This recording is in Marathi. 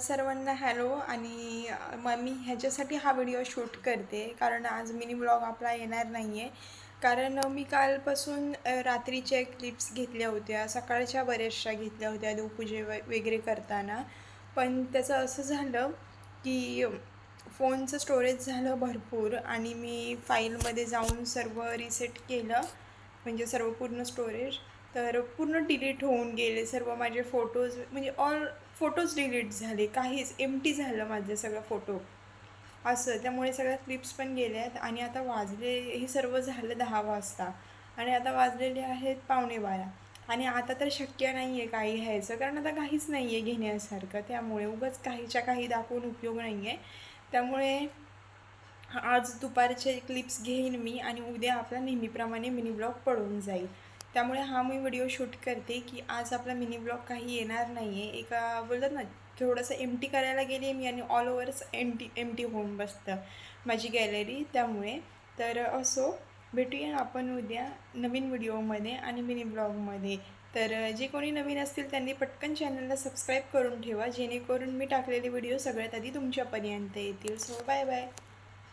सर्वांना हॅलो आणि मग मी ह्याच्यासाठी हा व्हिडिओ शूट करते कारण आज मिनी ब्लॉग आपला येणार नाही आहे. कारण मी कालपासून रात्रीच्या क्लिप्स घेतल्या होत्या, सकाळच्या बऱ्याचशा घेतल्या होत्या देवपूजे वगैरे करताना. पण त्याचं असं झालं की फोनचं स्टोरेज झालं भरपूर आणि मी फाईलमध्ये जाऊन सर्व रिसेट केलं, म्हणजे सर्व पूर्ण स्टोरेज. तर पूर्ण डिलीट होऊन गेले सर्व माझे फोटोज, म्हणजे ऑल फोटोज डिलीट झाले, काहीच एम्प्टी झालं माझे सगळं फोटो असं. त्यामुळे सगळ्या क्लिप्स पण गेल्यात आणि आता वाजले, हे सर्व झालं 10 वाजता आणि आता वाजलेले आहेत 11:45. आणि आता तर शक्य नाही आहे काही घ्यायचं, कारण आता काहीच नाही आहे घेण्यासारखं. त्यामुळे उगाच काहीच्या काही दाखवून उपयोग नाही आहे. त्यामुळे आज दुपारचे क्लिप्स घेईन मी आणि उद्या आपला नेहमीप्रमाणे मिनी ब्लॉग पडून जाईल. त्यामुळे हा मी व्हिडिओ शूट करते की आज आपला मिनी ब्लॉग काही येणार नाही आहे. एका बोलतात ना, थोडंसं एम्प्टी करायला गेली मी आणि ऑल ओव्हरच एम्प्टी होऊन बसतं माझी गॅलरी. त्यामुळे तर असो, भेटूया आपण उद्या नवीन व्हिडिओमध्ये आणि मिनी ब्लॉगमध्ये. तर जे कोणी नवीन असतील त्यांनी पटकन चॅनलला सबस्क्राईब करून ठेवा, जेणेकरून मी टाकलेले व्हिडिओ सगळ्यात आधी तुमच्यापर्यंत येतील. So bye bye.